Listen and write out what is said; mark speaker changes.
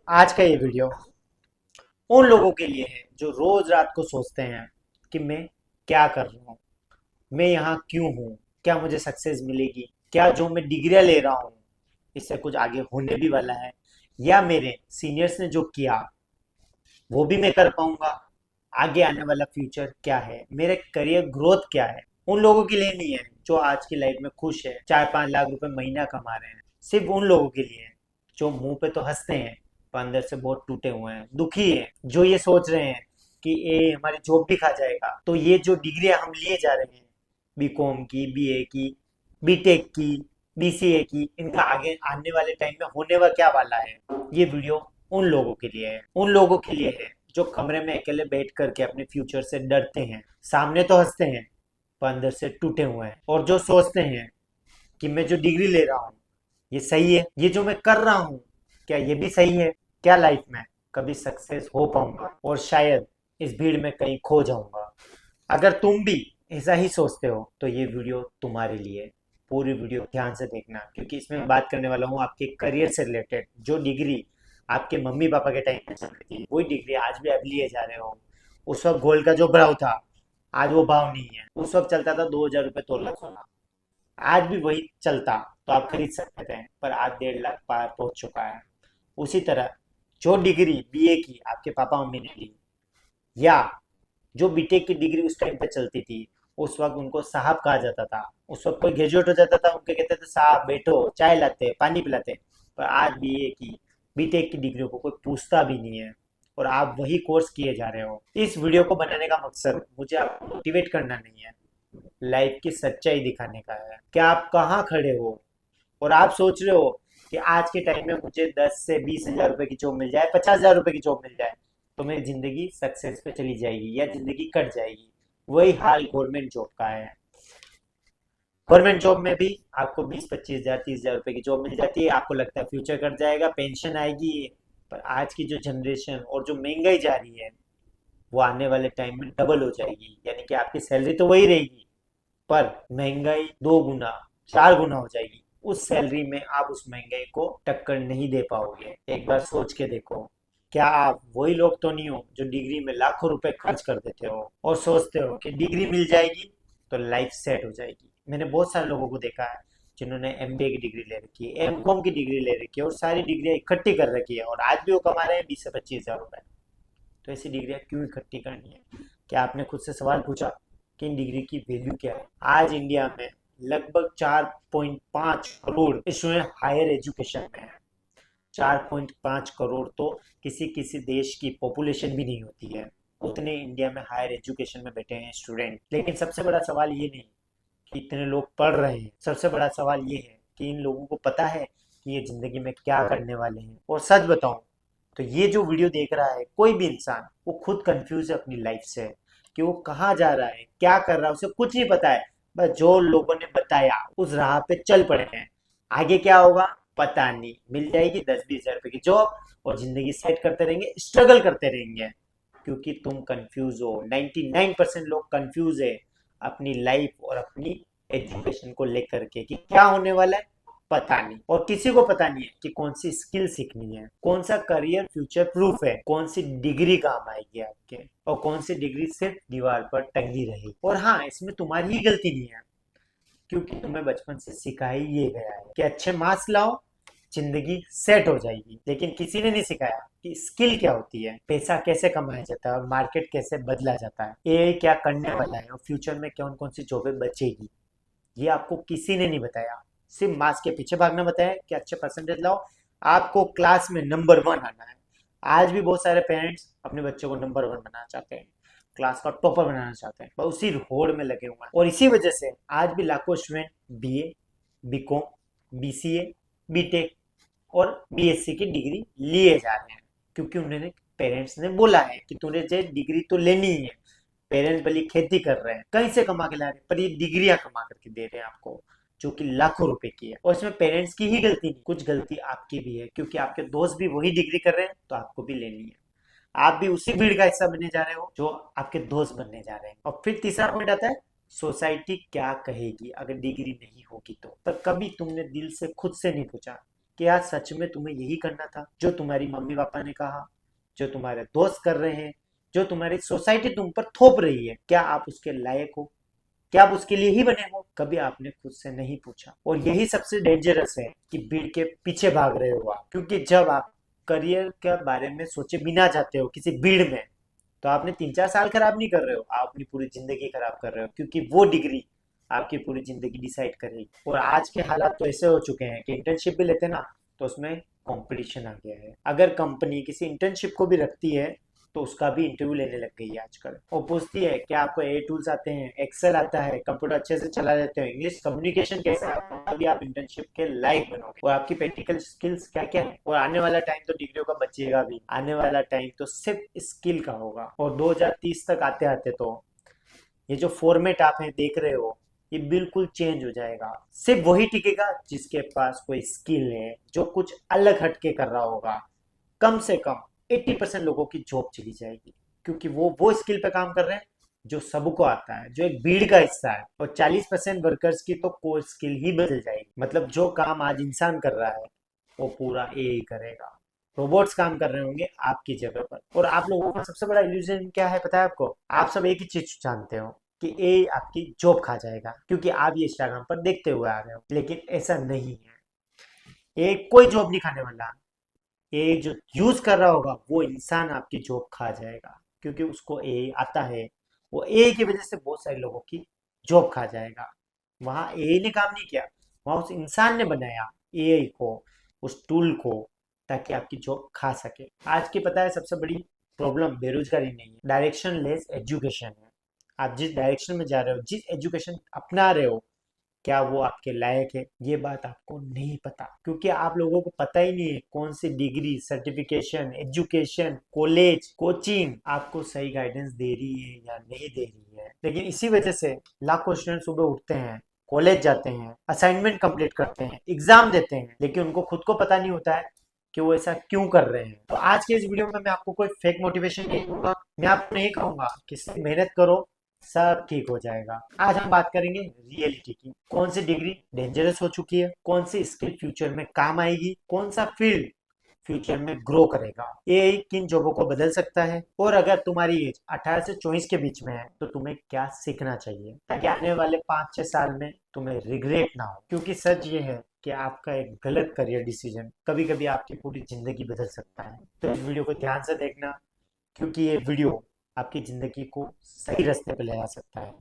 Speaker 1: आज का ये वीडियो उन लोगों के लिए है जो रोज रात को सोचते हैं कि मैं क्या कर रहा हूँ, मैं यहाँ क्यों हूँ, क्या मुझे सक्सेस मिलेगी, क्या जो मैं डिग्रियां ले रहा हूँ इससे कुछ आगे होने भी वाला है, या मेरे सीनियर्स ने जो किया वो भी मैं कर पाऊंगा, आगे आने वाला फ्यूचर क्या है, मेरे करियर ग्रोथ क्या है। उन लोगों के लिए नहीं है जो आज की लाइफ में खुश है, 4-5 लाख रुपए महीना कमा रहे हैं। सिर्फ उन लोगों के लिए है जो मुंह पे तो हंसते हैं पर अंदर से बहुत टूटे हुए हैं, दुखी हैं, जो ये सोच रहे हैं कि ये हमारी जॉब भी खा जाएगा। तो ये जो डिग्रियां हम लिए जा रहे हैं, बीकॉम की, बीए की, बीटेक की, बीसीए की, इनका आगे आने वाले टाइम में होने वाला क्या वाला है, ये वीडियो उन लोगों के लिए है। उन लोगों के लिए है जो कमरे में अकेले बैठ करके अपने फ्यूचर से डरते हैं, सामने तो हंसते हैं पर अंदर से टूटे हुए हैं, और जो सोचते हैं कि मैं जो डिग्री ले रहा हूँ ये सही है, ये जो मैं कर रहा हूँ क्या ये भी सही है, क्या लाइफ में कभी सक्सेस हो पाऊंगा, और शायद इस भीड़ में कहीं खो जाऊंगा। अगर तुम भी ऐसा ही सोचते हो तो ये वीडियो तुम्हारे लिए है। पूरी वीडियो ध्यान से देखना क्योंकि इसमें मैं बात करने वाला हूँ आपके करियर से रिलेटेड। जो डिग्री आपके मम्मी पापा के टाइम में चल रही थी वही डिग्री आज भी आप लिए जा रहे हो। उस वक्त गोल्ड का जो भाव था आज वो भाव नहीं है। उस वक्त चलता था 2,000 रुपये तोला सोना, आज भी वही चलता तो आप खरीद सकते थे, पर आज 1.5 लाख पार पहुंच चुका है। उसी तरह जो डिग्री बीए की आपके पापा मम्मी ने ली, या जो बीटेक की डिग्री उस टाइम पे चलती थी, उस वक्त उनको साहब कहा जाता था। उस वक्त कोई ग्रेजुएट हो जाता था उनके कहते थे साहब बैठो चाय लाते पानी पिलाते। पर आज बीए की बीटेक की डिग्रियों को कोई पूछता भी नहीं है, और आप वही कोर्स किए जा रहे हो। इस वीडियो को बनाने का मकसद मुझे आपको मोटिवेट करना नहीं है, लाइफ की सच्चाई दिखाने का है कि आप कहाँ खड़े हो। और आप सोच रहे हो कि आज के टाइम में मुझे 10 से 20 हजार रुपए की जॉब मिल जाए, 50 हजार रुपए की जॉब मिल जाए तो मेरी जिंदगी सक्सेस पे चली जाएगी या जिंदगी कट जाएगी। वही हाल गवर्नमेंट जॉब का है। गवर्नमेंट जॉब में भी आपको 20-25 हजार 30 हजार रुपए की जॉब मिल जाती है, आपको लगता है फ्यूचर कट जाएगा, पेंशन आएगी। पर आज की जो जनरेशन और जो महंगाई जा रही है वो आने वाले टाइम में डबल हो जाएगी, यानी कि आपकी सैलरी तो वही रहेगी पर महंगाई 2 गुना 4 गुना हो जाएगी। उस सैलरी में आप उस महंगाई को टक्कर नहीं दे पाओगे। एक बार सोच के देखो, क्या आप वही लोग तो नहीं हो जो डिग्री में लाखों रुपए खर्च कर देते हो और सोचते हो कि डिग्री मिल जाएगी तो लाइफ सेट हो जाएगी। मैंने बहुत सारे लोगों को देखा है जिन्होंने एमबीए की डिग्री ले रखी है, एमकॉम की डिग्री ले रखी है, और सारी डिग्रियां इकट्ठी कर रखी है और आज भी वो कमा रहे हैं 20 से 25 हजार रुपए। तो ऐसी डिग्रियां क्यों इकट्ठी करनी है? क्या आपने खुद से सवाल पूछा कि इन डिग्री की वैल्यू क्या है? आज इंडिया में लगभग 4.5 करोड़ स्टूडेंट हायर एजुकेशन में है। 4.5 करोड़ तो किसी किसी देश की पॉपुलेशन भी नहीं होती है, उतने इंडिया में हायर एजुकेशन में बैठे हैं स्टूडेंट। लेकिन सबसे बड़ा सवाल ये नहीं कि इतने लोग पढ़ रहे हैं, सबसे बड़ा सवाल ये है कि इन लोगों को पता है कि ये जिंदगी में क्या करने वाले हैं। और सच बताऊं तो ये जो वीडियो देख रहा है कोई भी इंसान वो खुद कंफ्यूज है अपनी लाइफ से कि वो कहाँ जा रहा है, क्या कर रहा है, उसे कुछ नहीं पता है। बस जो लोगों ने बताया उस राह पे चल पड़े हैं। आगे क्या होगा पता नहीं, मिल जाएगी 10-20 हजार रुपए की जॉब और जिंदगी सेट करते रहेंगे, स्ट्रगल करते रहेंगे। क्योंकि तुम कंफ्यूज हो, 99% लोग कंफ्यूज है अपनी लाइफ और अपनी एजुकेशन को लेकर के कि क्या होने वाला है पता नहीं। और किसी को पता नहीं है कि कौन सी स्किल सीखनी है, कौन सा करियर फ्यूचर प्रूफ है, कौन सी डिग्री काम आएगी आपके, और कौन सी डिग्री सिर्फ दीवार पर टंगी रहेगी। और हाँ, इसमें तुम्हारी ही गलती नहीं है क्योंकि तुम्हें बचपन से सिखाया ये गया है कि अच्छे मार्क्स लाओ जिंदगी सेट हो जाएगी। लेकिन किसी ने नहीं सिखाया कि स्किल क्या होती है, पैसा कैसे कमाया जाता है, और मार्केट कैसे बदला जाता है, ये क्या करने वाला है, और फ्यूचर में कौन कौन सी जॉबें बचेगी। ये आपको किसी ने नहीं बताया। सिर्फ मार्क्स के पीछे भागना बताया कि अच्छे परसेंटेज लाओ, आपको क्लास में नंबर 1 आना है। आज भी बहुत सारे पेरेंट्स अपने बच्चों को नंबर 1 बनाना चाहते हैं, क्लास का टॉपर बनाना चाहते हैं, बस उसी होड़ में लगे हुए हैं। और इसी वजह से आज भी लाखों student BA, B Com, BCA, B Tech और बीएससी की डिग्री लिए जा रहे हैं क्योंकि उन्होंने पेरेंट्स ने बोला है कि तुझे जो डिग्री तो लेनी ही है। पेरेंट्स भले खेती कर रहे हैं, कहीं से कमा के ला रहे हैं, पर ये डिग्रियां कमा करके दे रहे हैं आपको जो कि लाखों रुपए की है। और इसमें पेरेंट्स की ही गलती नहीं, कुछ गलती आपकी भी है क्योंकि आपके दोस्त भी वही डिग्री कर रहे हैं तो आपको भी लेनी है। आप भी उसी भीड़ का हिस्सा बनने जा रहे हो जो आपके दोस्त बनने जा रहे हैं। और फिर तीसरा पॉइंट आता है सोसाइटी क्या कहेगी अगर डिग्री नहीं होगी तो। पर कभी तुमने दिल से खुद से नहीं पूछा क्या सच में तुम्हें यही करना था जो तुम्हारी मम्मी पापा ने कहा, जो तुम्हारे दोस्त कर रहे हैं, जो तुम्हारी सोसाइटी तुम पर थोप रही है? क्या आप उसके लायक हो? क्या आप उसके लिए ही बने हो? कभी आपने खुद से नहीं पूछा। और यही सबसे डेंजरस है कि भीड़ के पीछे भाग रहे हो आप, क्योंकि जब आप करियर के बारे में सोचे बिना जाते हो किसी भीड़ में, तो आपने 3-4 साल खराब नहीं कर रहे हो, आप अपनी पूरी जिंदगी खराब कर रहे हो, क्योंकि वो डिग्री आपकी पूरी जिंदगी डिसाइड करेगी। और आज के हालात तो ऐसे हो चुके हैं कि इंटर्नशिप भी लेते ना, तो उसमें कंपटीशन आ गया है। अगर कंपनी किसी इंटर्नशिप को भी रखती है तो उसका भी इंटरव्यू लेने लग गई है आजकल। वो पूछती है क्या आपको ए टूल्स आते हैं, एक्सेल आता है, कंप्यूटर अच्छे से चला लेते हो, इंग्लिश कम्युनिकेशन कैसे है, तभी आप इंटर्नशिप के लायक बनोगे। और आपकी प्रैक्टिकल स्किल्स क्या क्या है। और आने वाला टाइम तो डिग्रियों का बचेगा भी, आने वाला टाइम तो सिर्फ स्किल का होगा। और 2030 तक आते आते तो ये जो फॉर्मेट आप है देख रहे हो, ये बिल्कुल चेंज हो जाएगा। सिर्फ वही टिकेगा जिसके पास कोई स्किल है, जो कुछ अलग हटके कर रहा होगा। कम से कम 80% लोगों की जॉब चली जाएगी, क्योंकि वो स्किल पे काम कर रहे हैं जो सबको आता है, जो एक भीड़ का हिस्सा है। और 40% वर्कर्स की तो कोर स्किल ही बदल जाएगी। मतलब जो काम आज इंसान कर रहा है वो पूरा एआई करेगा। रोबोट्स काम कर रहे होंगे आपकी जगह पर। और आप लोगों का सबसे बड़ा इल्यूजन क्या है पता है आपको? आप सब एक ही चीज जानते हो कि एआई आपकी जॉब खा जाएगा, क्योंकि आप ये इंस्टाग्राम पर देखते हुए आ रहे हो। लेकिन ऐसा नहीं है, ये कोई जॉब नहीं खाने वाला। ये जो यूज कर रहा होगा वो इंसान आपकी जॉब खा जाएगा, क्योंकि उसको एआई आता है। वो एआई की वजह से बहुत सारे लोगों की जॉब खा जाएगा। वहां एआई ने काम नहीं किया, वहां उस इंसान ने बनाया एआई को, उस टूल को, ताकि आपकी जॉब खा सके। आज की पता है सबसे बड़ी प्रॉब्लम बेरोजगारी नहीं है, डायरेक्शन लेस एजुकेशन है। आप जिस डायरेक्शन में जा रहे हो, जिस एजुकेशन अपना रहे हो, क्या वो आपके लायक है? ये बात आपको नहीं पता, क्योंकि आप लोगों को पता ही नहीं है कौन सी degree, certification, education, college, coaching आपको सही गाइडेंस दे रही है या नहीं दे रही है। लेकिन इसी वजह से लाखों स्टूडेंट सुबह उठते हैं, कॉलेज जाते हैं, असाइनमेंट कंप्लीट करते हैं, एग्जाम देते हैं, लेकिन उनको खुद को पता नहीं होता है कि वो ऐसा क्यों कर रहे हैं। तो आज के इस वीडियो में मैं आपको कोई फेक मोटिवेशन नहीं दूंगा, मैं आपको नहीं कहूंगा कि सिर्फ मेहनत करो सब ठीक हो जाएगा। आज हम बात करेंगे रियलिटी की। कौन सी डिग्री डेंजरस हो चुकी है, कौन सी स्किल फ्यूचर में काम आएगी, कौन सा फील्ड फ्यूचर में ग्रो करेगा, ये किन जॉबों को बदल सकता है, और अगर तुम्हारी एज 18 से 24 के बीच में है तो तुम्हें क्या सीखना चाहिए, ताकि आने वाले 5-6 साल में तुम्हें रिग्रेट ना हो। क्योंकि सच ये है कि आपका एक गलत करियर डिसीजन कभी कभी आपकी पूरी जिंदगी बदल सकता है। तो इस वीडियो को ध्यान से देखना, क्योंकि ये वीडियो आपकी जिंदगी को सही रास्ते पे ले जा सकता है।